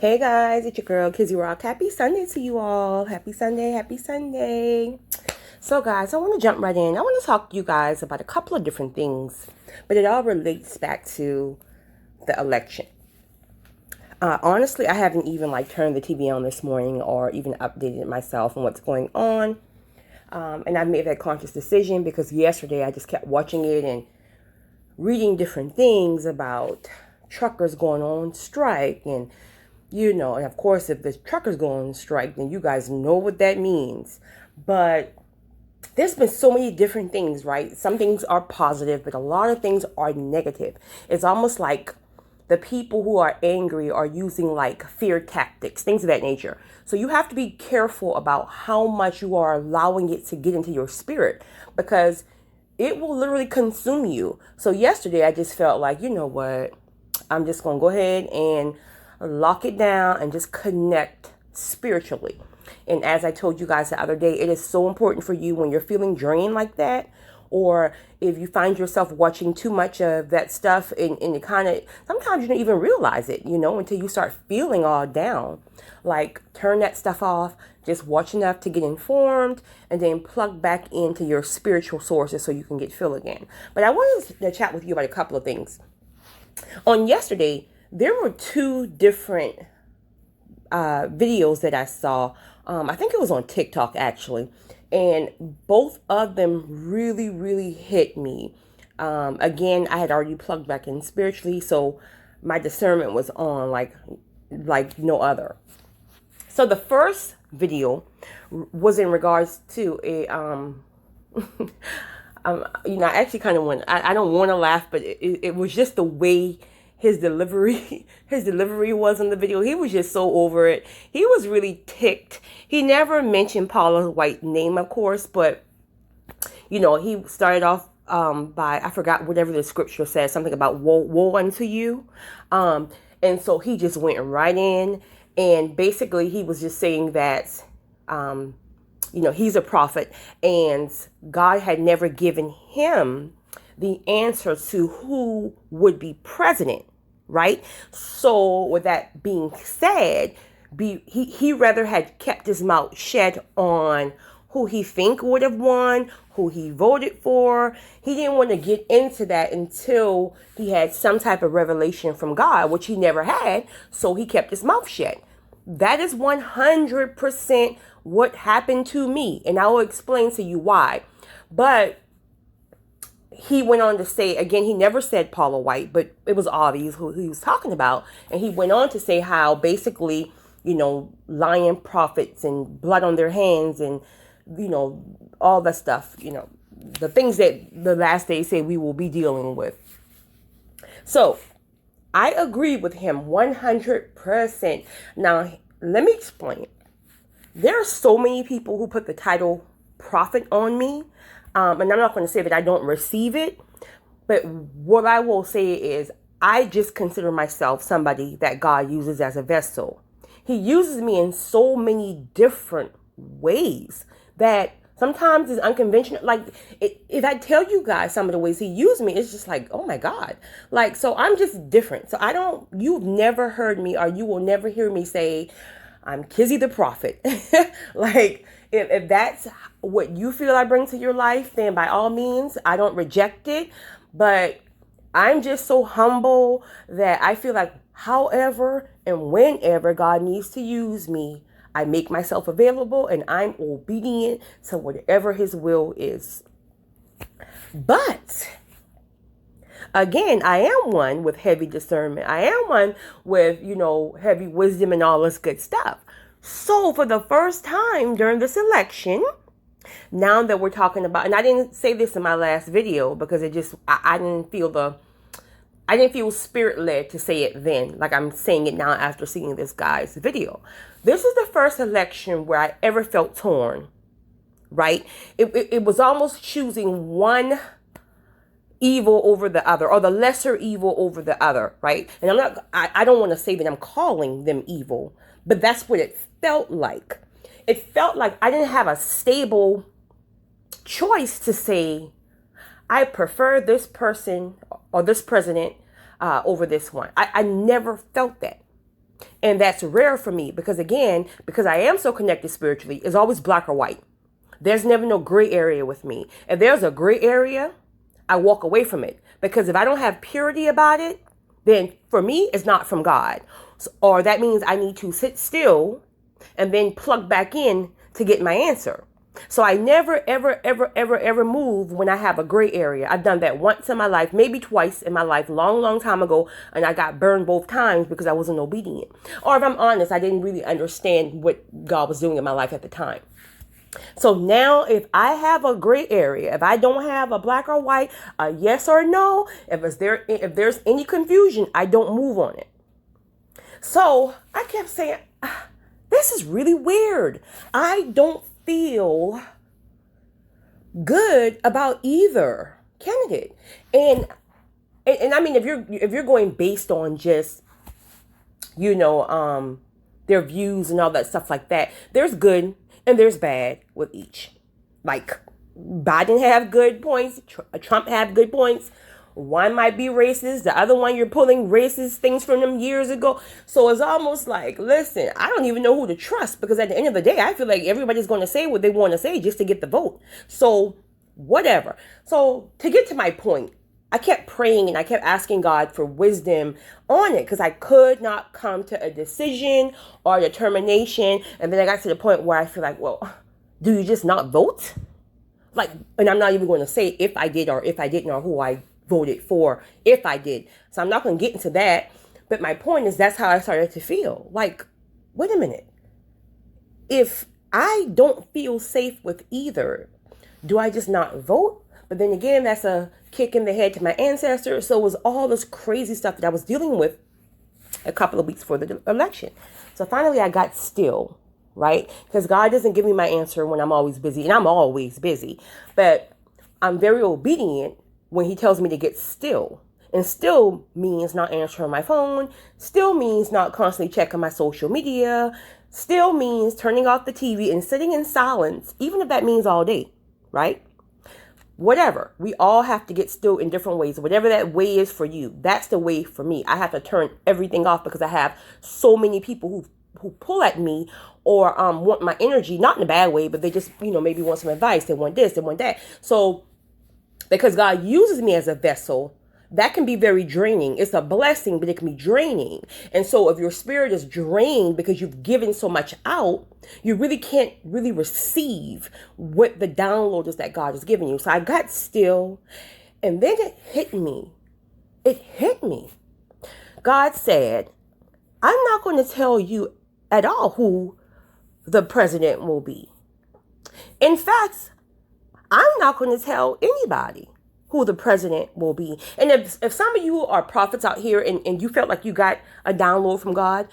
Hey guys, it's your girl Kizzy Rock. Happy Sunday to you all. Happy Sunday, happy Sunday. So guys, I want to jump right in. I want to talk to you guys about a couple of different things, but it all relates back to the election. Honestly, I haven't even turned the TV on this morning or even updated myself on what's going on. And I made that conscious decision because yesterday I just kept watching it and reading different things about truckers going on strike and and of course, if the truckers go on strike, then you guys know what that means. But there's been so many different things, right? Some things are positive, but a lot of things are negative. It's almost like the people who are angry are using fear tactics, things of that nature. So you have to be careful about how much you are allowing it to get into your spirit because it will literally consume you. So yesterday I just felt like, you know what? I'm just going to go ahead and lock it down and just connect spiritually. And as I told you guys the other day, it is so important for you when you're feeling drained like that, or if you find yourself watching too much of that stuff and it kind of, sometimes you don't even realize it, until you start feeling all down. Turn that stuff off, just watch enough to get informed, and then plug back into your spiritual sources so you can get filled again. But I wanted to chat with you about a couple of things. On yesterday, there were two different videos that I saw. I think it was on TikTok actually. And both of them really, really hit me. Again, I had already plugged back in spiritually, so my discernment was on like no other. So the first video was in regards to a I actually kind of want, I don't want to laugh, but it was just the way his delivery was in the video. He was just so over it. He was really ticked. He never mentioned Paula White's name, of course, but he started off by, I forgot whatever the scripture says, something about woe unto you. And so he just went right in, and basically he was just saying that he's a prophet and God had never given him the answer to who would be president, right? So with that being said, he rather had kept his mouth shut on who he think would have won, who he voted for. He didn't want to get into that until he had some type of revelation from God, which he never had. So he kept his mouth shut. That is 100% what happened to me. And I will explain to you why. But he went on to say, again, he never said Paula White, but it was obvious who he was talking about. And he went on to say how basically, lying prophets and blood on their hands and, all that stuff, the things that the last days say we will be dealing with. So I agree with him 100%. Now, let me explain. There are so many people who put the title prophet on me. And I'm not going to say that I don't receive it. But what I will say is I just consider myself somebody that God uses as a vessel. He uses me in so many different ways that sometimes it's unconventional. If I tell you guys some of the ways he used me, it's just like, oh my God. So I'm just different. So you've never heard me, or you will never hear me say, I'm Kizzy the prophet. If that's what you feel I bring to your life, then by all means, I don't reject it. But I'm just so humble that I feel like however and whenever God needs to use me, I make myself available and I'm obedient to whatever his will is. But again, I am one with heavy discernment. I am one with, heavy wisdom and all this good stuff. So for the first time during this election, now that we're talking about, and I didn't say this in my last video because I didn't feel spirit led to say it then, like I'm saying it now after seeing this guy's video. This is the first election where I ever felt torn, right? It was almost choosing one evil over the other, or the lesser evil over the other, right? And I don't want to say that I'm calling them evil, but that's what it felt like. It felt like I didn't have a stable choice to say, I prefer this person or this president over this one. I never felt that. And that's rare for me because, again, because I am so connected spiritually, it's always black or white. There's never no gray area with me. If there's a gray area, I walk away from it. Because if I don't have purity about it, then for me, it's not from God. Or that means I need to sit still and then plug back in to get my answer. So I never, ever, ever, ever, ever move when I have a gray area. I've done that once in my life, maybe twice in my life, long, long time ago. And I got burned both times because I wasn't obedient. Or if I'm honest, I didn't really understand what God was doing in my life at the time. So now if I have a gray area, if I don't have a black or white, a yes or no, if there's any confusion, I don't move on it. So I kept saying, this is really weird. I don't feel good about either candidate. And I mean, if you're going based on just, their views and all that stuff like that, there's good and there's bad with each. Like Biden have good points, Trump have good points. One might be racist. The other one, you're pulling racist things from them years ago. So it's almost like, listen, I don't even know who to trust because at the end of the day, I feel like everybody's going to say what they want to say just to get the vote. So whatever. So to get to my point, I kept praying and I kept asking God for wisdom on it because I could not come to a decision or determination. And then I got to the point where I feel like, well, do you just not vote? Like, and I'm not even going to say if I did or if I didn't or who I voted for if I did. So I'm not going to get into that. But my point is that's how I started to feel. Like, wait a minute. If I don't feel safe with either, do I just not vote? But then again, that's a kick in the head to my ancestors. So it was all this crazy stuff that I was dealing with a couple of weeks before the election. So finally I got still, right? Because God doesn't give me my answer when I'm always busy. And I'm always busy. But I'm very obedient when he tells me to get still. And still means not answering my phone. Still means not constantly checking my social media. Still means turning off the TV and sitting in silence, even if that means all day, right? Whatever. We all have to get still in different ways. Whatever that way is for you, that's the way for me. I have to turn everything off because I have so many people who pull at me or want my energy, not in a bad way, but they just, maybe want some advice. They want this, they want that. So because God uses me as a vessel, that can be very draining. It's a blessing, but it can be draining. And so if your spirit is drained because you've given so much out, you really can't really receive what the download is that God has given you. So I got still, and then it hit me. It hit me. God said, I'm not going to tell you at all who the president will be. In fact, I'm not going to tell anybody who the president will be. And if some of you are prophets out here and you felt like you got a download from God,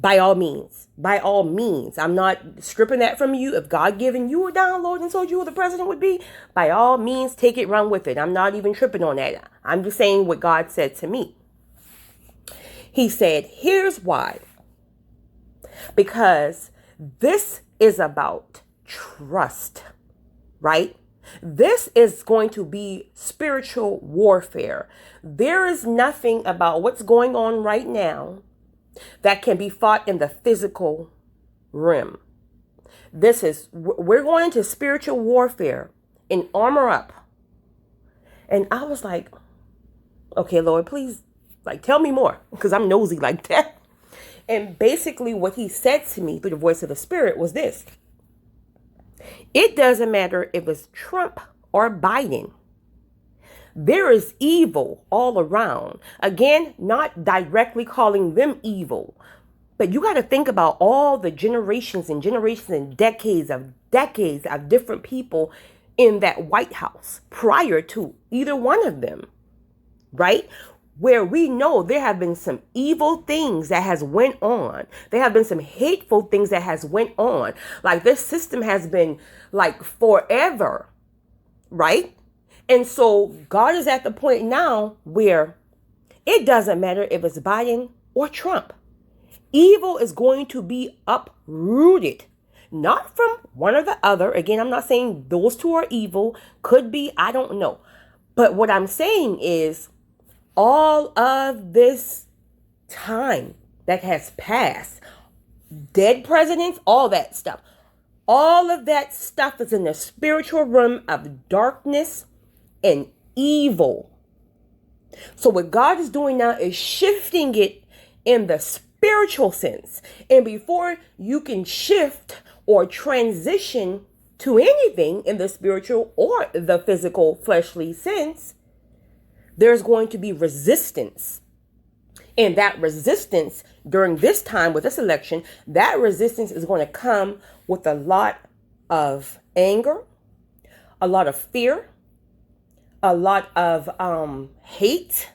by all means, I'm not stripping that from you. If God given you a download and told you who the president would be, by all means, take it, run with it. I'm not even tripping on that. I'm just saying what God said to me. He said, here's why. Because this is about trust, right? This is going to be spiritual warfare. There is nothing about what's going on right now that can be fought in the physical realm. We're going into spiritual warfare and armor up. And I was like, okay, Lord, please, tell me more, because I'm nosy like that. And basically what he said to me through the voice of the Spirit was this. It doesn't matter if it's Trump or Biden. There is evil all around. Again, not directly calling them evil, but you got to think about all the generations and generations and decades of different people in that White House prior to either one of them, right? Where we know there have been some evil things that has went on. There have been some hateful things that has went on. Like this system has been forever, right? And so God is at the point now where it doesn't matter if it's Biden or Trump. Evil is going to be uprooted, not from one or the other. Again, I'm not saying those two are evil. Could be, I don't know. But what I'm saying is all of this time that has passed, dead presidents, all that stuff. All of that stuff is in the spiritual realm of darkness and evil. So what God is doing now is shifting it in the spiritual sense. And before you can shift or transition to anything in the spiritual or the physical fleshly sense, there's going to be resistance. And that resistance during this time with this election, that resistance is going to come with a lot of anger, a lot of fear, a lot of hate,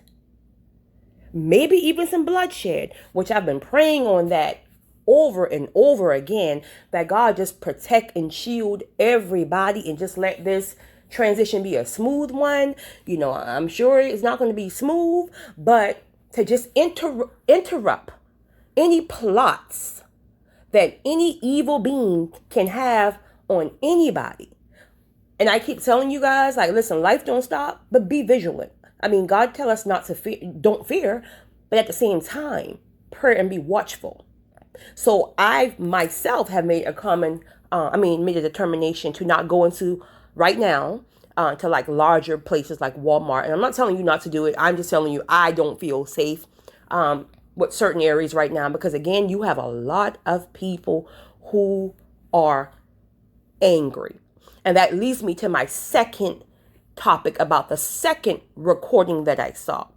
maybe even some bloodshed, which I've been praying on that over and over again, that God just protect and shield everybody and just let this transition be a smooth one. You know, I'm sure it's not going to be smooth, but to just interrupt any plots that any evil being can have on anybody. And I keep telling you guys, like, listen, life don't stop, but be vigilant. I mean, God tell us not to fear, don't fear, but at the same time, pray and be watchful. So I myself have made made a determination to not go into right now to like larger places like Walmart. And I'm not telling you not to do it. I'm just telling you I don't feel safe with certain areas right now because, again, you have a lot of people who are angry. And that leads me to my second topic about the second recording that I saw,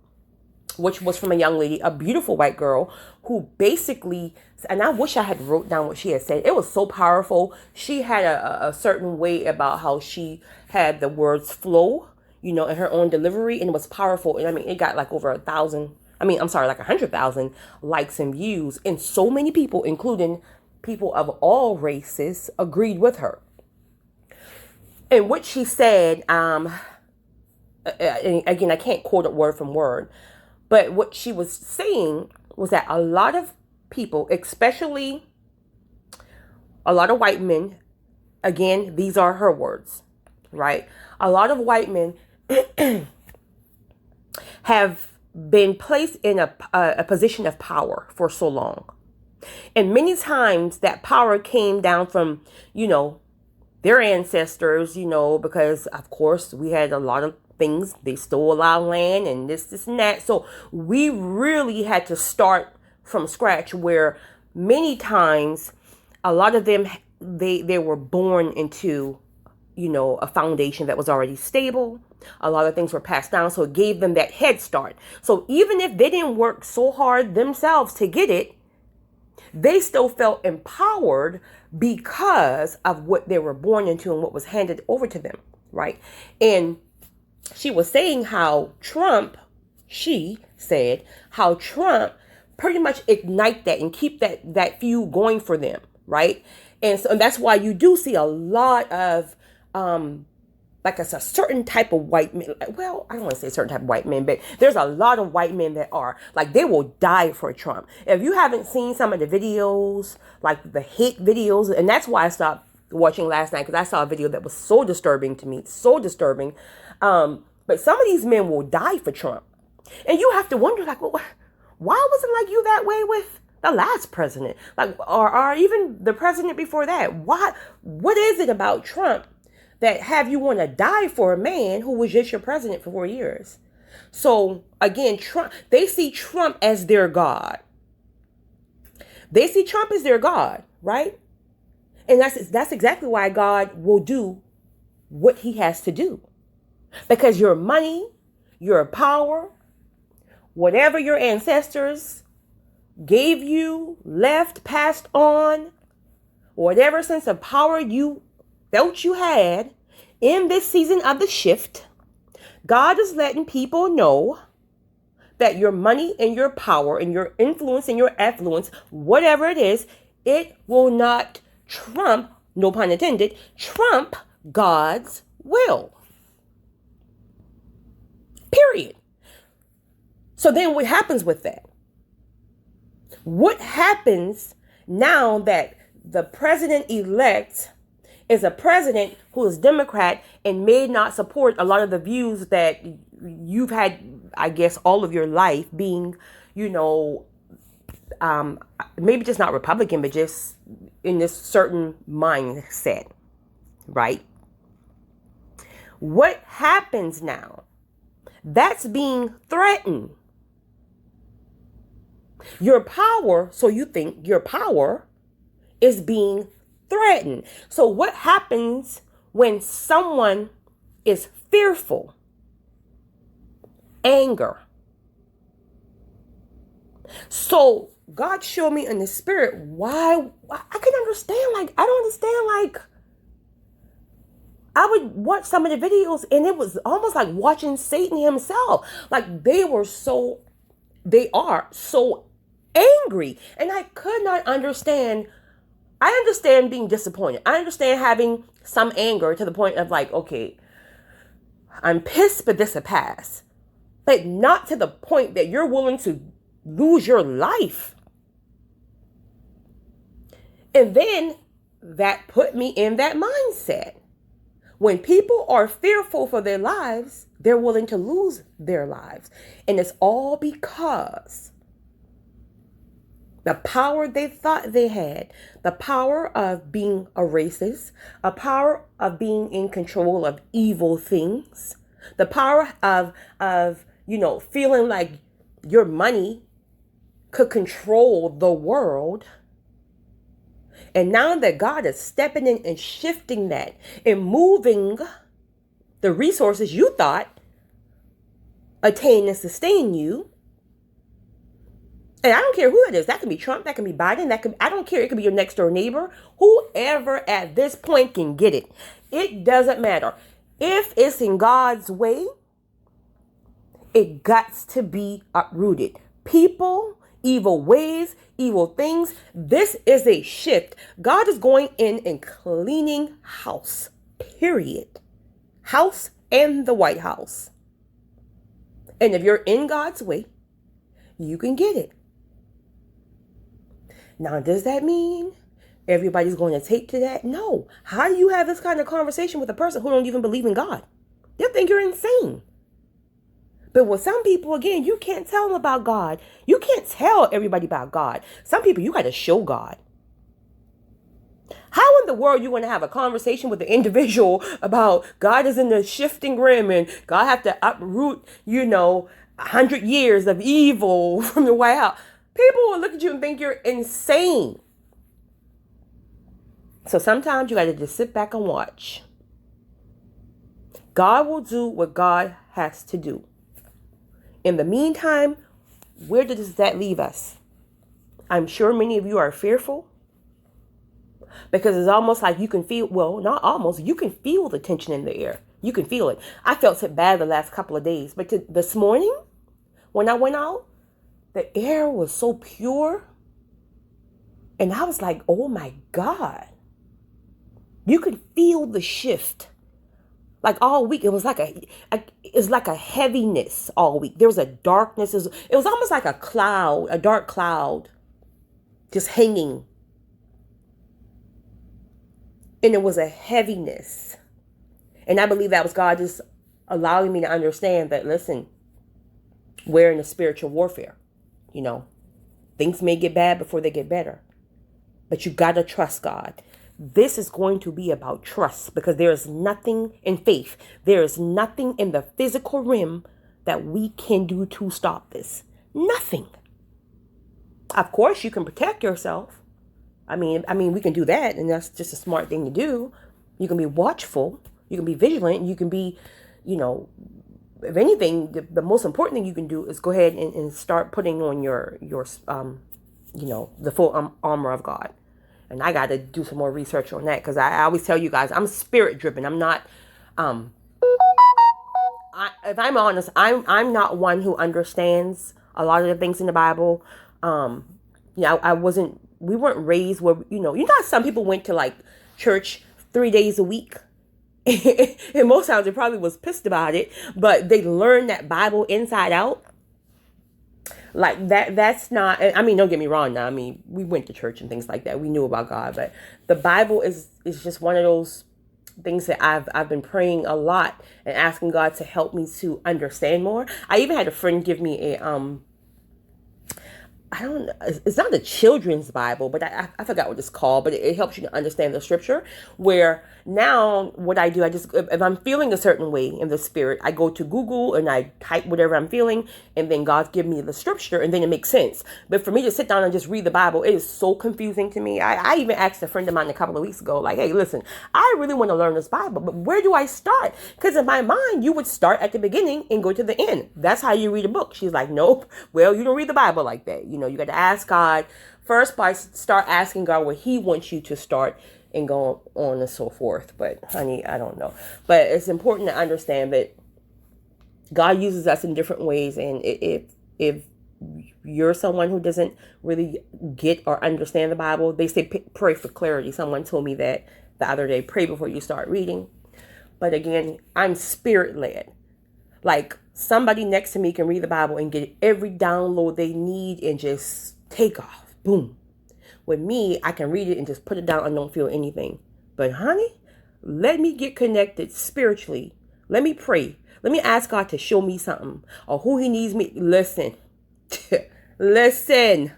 which was from a young lady, a beautiful white girl who basically, and I wish I had wrote down what she had said. It was so powerful. She had a certain way about how she had the words flow, you know, in her own delivery, and it was powerful. And I mean, it got like over 100,000 likes and views. And so many people, including people of all races, agreed with her. And what she said, and again, I can't quote it word from word, but what she was saying was that a lot of people, especially a lot of white men, again, these are her words, right? A lot of white men have been placed in a position of power for so long. And many times that power came down from, you know, their ancestors, you know, because of course we had a lot of things. They stole our land and this and that. So we really had to start from scratch, where many times a lot of them, they were born into, you know, a foundation that was already stable. A lot of things were passed down. So it gave them that head start. So even if they didn't work so hard themselves to get it, they still felt empowered because of what they were born into and what was handed over to them, right? And she was saying how she said how Trump pretty much ignite that and keep that feud going for them, right? And so that's why you do see a lot of like it's a certain type of white men. Well, I don't want to say a certain type of white men, but there's a lot of white men that are like, they will die for Trump. If you haven't seen some of the videos, like the hate videos, and that's why I stopped watching last night, because I saw a video that was so disturbing to me, so disturbing. But some of these men will die for Trump. And you have to wonder, like, well, why wasn't like you that way with the last president? Like, or even the president before that? What is it about Trump that have you want to die for a man who was just your president for 4 years? So again, Trump, they see Trump as their God. They see Trump as their God, right? And that's exactly why God will do what he has to do. Because your money, your power, whatever your ancestors gave you, left, passed on, whatever sense of power you felt you had in this season of the shift, God is letting people know that your money and your power and your influence and your affluence, whatever it is, it will not trump, no pun intended, trump God's will. Period. So then what happens with that? What happens now that the president-elect is a president who is Democrat and may not support a lot of the views that you've had, I guess, all of your life, being, you know, maybe just not Republican, but just in this certain mindset, right? What happens now? That's being threatened. Your power, so you think your power is being threatened. So what happens when someone is fearful? Anger. So God showed me in the spirit why I can understand. Like, I don't understand. Like, I would watch some of the videos and it was almost like watching Satan himself. Like, they are so angry. And I could not understand. I understand being disappointed. I understand having some anger to the point of like, okay, I'm pissed, but this will pass. But not to the point that you're willing to lose your life. And then that put me in that mindset. When people are fearful for their lives, they're willing to lose their lives. And it's all because the power they thought they had, the power of being a racist, a power of being in control of evil things, the power of feeling like your money could control the world. And now that God is stepping in and shifting that and moving the resources you thought attain and sustain you. And I don't care who it is. That can be Trump. That can be Biden. I don't care. It could be your next door neighbor. Whoever at this point can get it. It doesn't matter. If it's in God's way, it got to be uprooted. People, evil ways, evil things. This is a shift. God is going in and cleaning house. Period. House and the White House. And if you're in God's way, you can get it. Now, does that mean everybody's going to take to that? No. How do you have this kind of conversation with a person who don't even believe in God? They'll think you're insane. But with some people, again, you can't tell them about God. You can't tell everybody about God. Some people, you got to show God. How in the world are you going to have a conversation with the individual about God is in the shifting rim and God have to uproot, 100 years of evil from the White House? People will look at you and think you're insane. So sometimes you got to just sit back and watch. God will do what God has to do. In the meantime, where does that leave us? I'm sure many of you are fearful because it's almost like you can feel, well, not almost, you can feel the tension in the air. You can feel it. I felt it bad the last couple of days, but this morning when I went out, the air was so pure. And I was like, oh my God. You could feel the shift. Like all week, it was like a heaviness all week. There was a darkness. It was almost like a dark cloud just hanging. And it was a heaviness. And I believe that was God just allowing me to understand that, listen, we're in a spiritual warfare. Things may get bad before they get better. But you got to trust God. This is going to be about trust because there is nothing in faith. There is nothing in the physical realm that we can do to stop this. Nothing. Of course, you can protect yourself. I mean, we can do that, and that's just a smart thing to do. You can be watchful. You can be vigilant. You can be, if anything, the most important thing you can do is go ahead and start putting on your the full armor of God. And I got to do some more research on that because I always tell you guys, I'm spirit driven. I'm not, if I'm honest, I'm not one who understands a lot of the things in the Bible. We weren't raised where, some people went to like church 3 days a week. And most times they probably was pissed about it, but they learned that Bible inside out. Like that's not, don't get me wrong now. We went to church and things like that. We knew about God, but the Bible is just one of those things that I've been praying a lot and asking God to help me to understand more. I even had a friend give me I don't know. It's not a children's Bible, but I forgot what it's called. But it helps you to understand the scripture. Where now, what I do, I just if I'm feeling a certain way in the spirit, I go to Google and I type whatever I'm feeling, and then God give me the scripture, and then it makes sense. But for me to sit down and just read the Bible, it is so confusing to me. I even asked a friend of mine a couple of weeks ago, like, hey, listen, I really want to learn this Bible, but where do I start? Because in my mind, you would start at the beginning and go to the end. That's how you read a book. She's like, nope. Well, you don't read the Bible like that. You got to ask God first by start asking God where He wants you to start and go on and so forth. But honey, I don't know. But it's important to understand that God uses us in different ways, and if you're someone who doesn't really get or understand the Bible, they say pray for clarity. Someone told me that the other day, pray before you start reading. But again, I'm spirit led. Like somebody next to me can read the Bible and get every download they need and just take off. Boom. With me, I can read it and just put it down and don't feel anything. But honey, let me get connected spiritually. Let me pray. Let me ask God to show me something or who He needs me. Listen. Listen.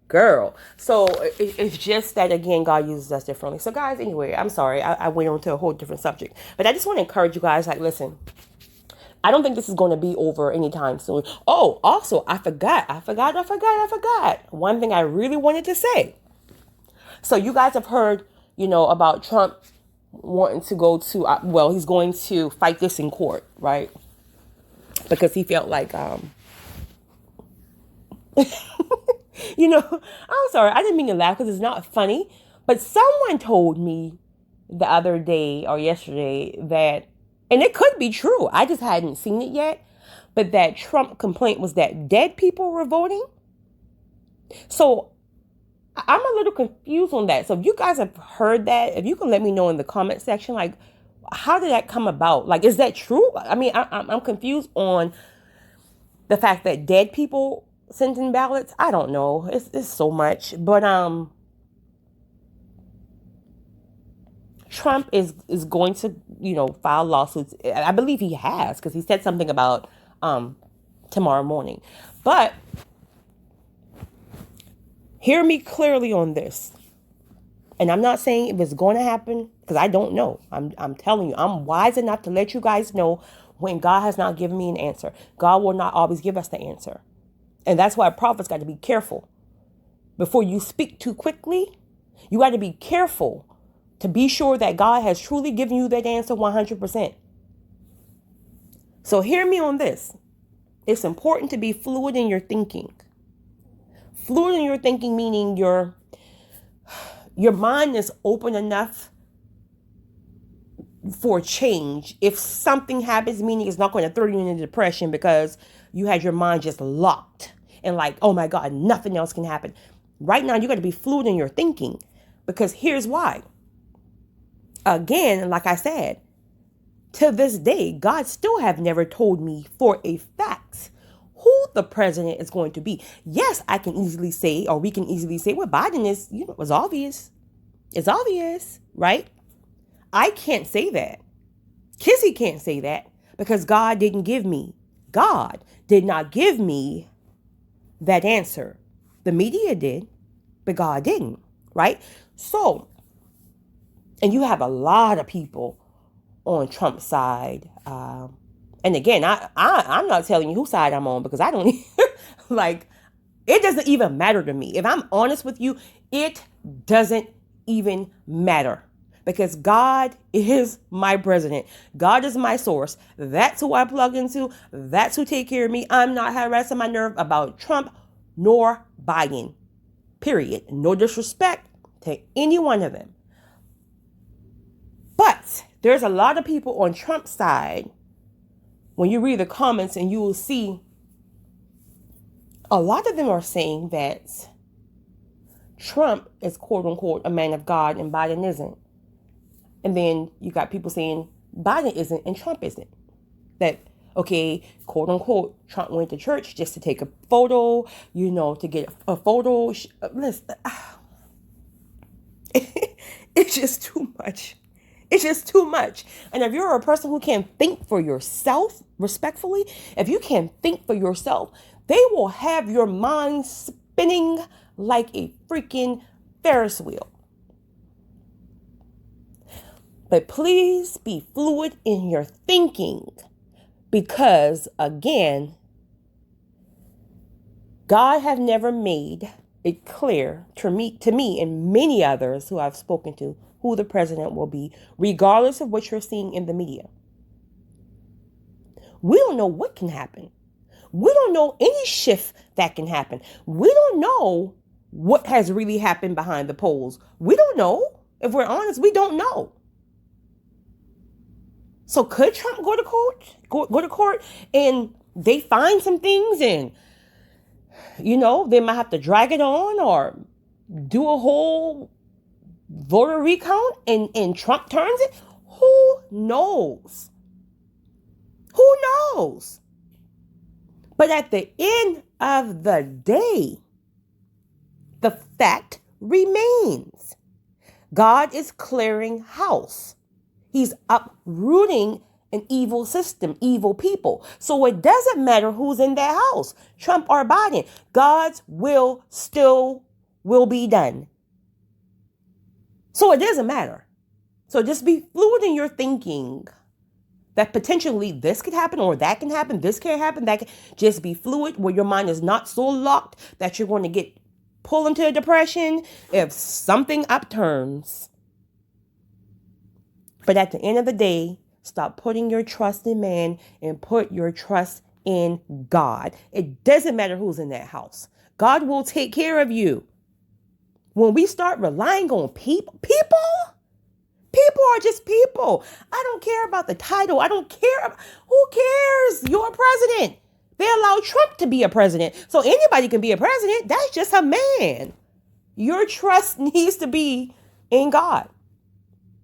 Girl. So it's just that, again, God uses us differently. So guys, anyway, I'm sorry. I went on to a whole different subject. But I just want to encourage you guys, like, listen. I don't think this is going to be over anytime soon. Oh, also, I forgot. One thing I really wanted to say. So you guys have heard, about Trump wanting to go to, he's going to fight this in court, right? Because he felt like, I'm sorry. I didn't mean to laugh because it's not funny. But someone told me the other day or yesterday that, and it could be true, I just hadn't seen it yet, but that Trump complaint was that dead people were voting. So I'm a little confused on that. So if you guys have heard that, if you can let me know in the comment section, like, how did that come about? Like, is that true? I mean, I'm confused on the fact that dead people sent in ballots. I don't know. It's so much. But Trump is going to, file lawsuits. I believe he has, because he said something about tomorrow morning. But hear me clearly on this. And I'm not saying if it's going to happen, because I don't know. I'm telling you, I'm wise enough to let you guys know when God has not given me an answer. God will not always give us the answer. And that's why prophets got to be careful. Before you speak too quickly, you got to be careful to be sure that God has truly given you that answer 100%. So hear me on this. It's important to be fluid in your thinking. Fluid in your thinking meaning your mind is open enough for change. If something happens, meaning it's not going to throw you into depression because you had your mind just locked and like, oh my God, nothing else can happen. Right now, you got to be fluid in your thinking, because here's why. Again, like I said, to this day, God still have never told me for a fact who the president is going to be. Yes, I can easily say, or we can easily say, well, Biden is, it's obvious. It's obvious, right? I can't say that. Kissy can't say that because God did not give me that answer. The media did, but God didn't, right? So, and you have a lot of people on Trump's side. And again, I'm not telling you whose side I'm on, because I don't like, it doesn't even matter to me. If I'm honest with you, it doesn't even matter, because God is my president. God is my source. That's who I plug into. That's who take care of me. I'm not harassing my nerve about Trump nor Biden. Period. No disrespect to any one of them. But there's a lot of people on Trump's side. When you read the comments, and you will see a lot of them are saying that Trump is quote unquote a man of God and Biden isn't. And then you got people saying Biden isn't and Trump isn't. That, okay, quote unquote, Trump went to church just to take a photo, to get a photo. Listen, it's just too much. It's just too much. And if you're a person who can't think for yourself, respectfully, if you can't think for yourself, They will have your mind spinning like a freaking Ferris wheel. But please be fluid in your thinking, because again, God have never made it clear to me and many others who I've spoken to who the president will be, regardless of what you're seeing in the media. We don't know what can happen. We don't know any shift that can happen. We don't know what has really happened behind the polls. We don't know. If we're honest, we don't know. So could Trump go to court and they find some things and, they might have to drag it on or do a whole voter recount and Trump turns it? Who knows? Who knows? But at the end of the day, the fact remains. God is clearing house. He's uprooting an evil system, evil people. So it doesn't matter who's in that house, Trump or Biden. God's will still will be done. So it doesn't matter. So just be fluid in your thinking that potentially this could happen or that can happen. This can happen. That can just be fluid where your mind is not so locked that you're going to get pulled into a depression if something upturns. But at the end of the day, stop putting your trust in man and put your trust in God. It doesn't matter who's in that house. God will take care of you. When we start relying on people are just people. I don't care about the title. I don't care. Who cares? You're a president. They allow Trump to be a president. So anybody can be a president. That's just a man. Your trust needs to be in God.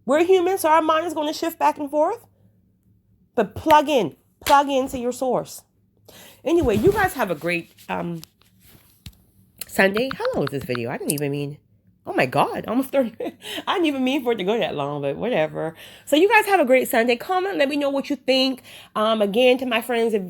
We're humans, so our mind is going to shift back and forth. But plug into your source. Anyway, you guys have a great Sunday. How long was this video? I didn't even mean. Oh my God, almost 30 minutes. I didn't even mean for it to go that long, but whatever. So you guys have a great Sunday. Comment, let me know what you think. Again, to my friends, if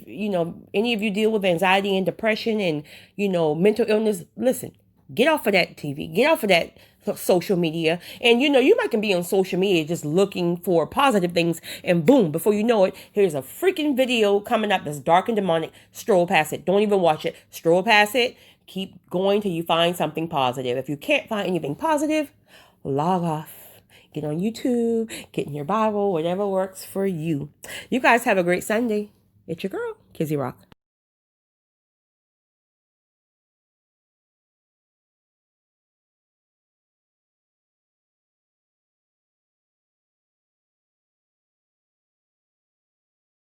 any of you deal with anxiety and depression and mental illness, listen, get off of that TV, get off of that social media. And you might can be on social media just looking for positive things, and boom, before you know it, here's a freaking video coming up that's dark and demonic. Stroll past it. Don't even watch it. Stroll past it. Keep going till you find something positive. If you can't find anything positive, log off. Get on YouTube, get in your Bible, whatever works for you. You guys have a great Sunday. It's your girl, Kizzy Rock.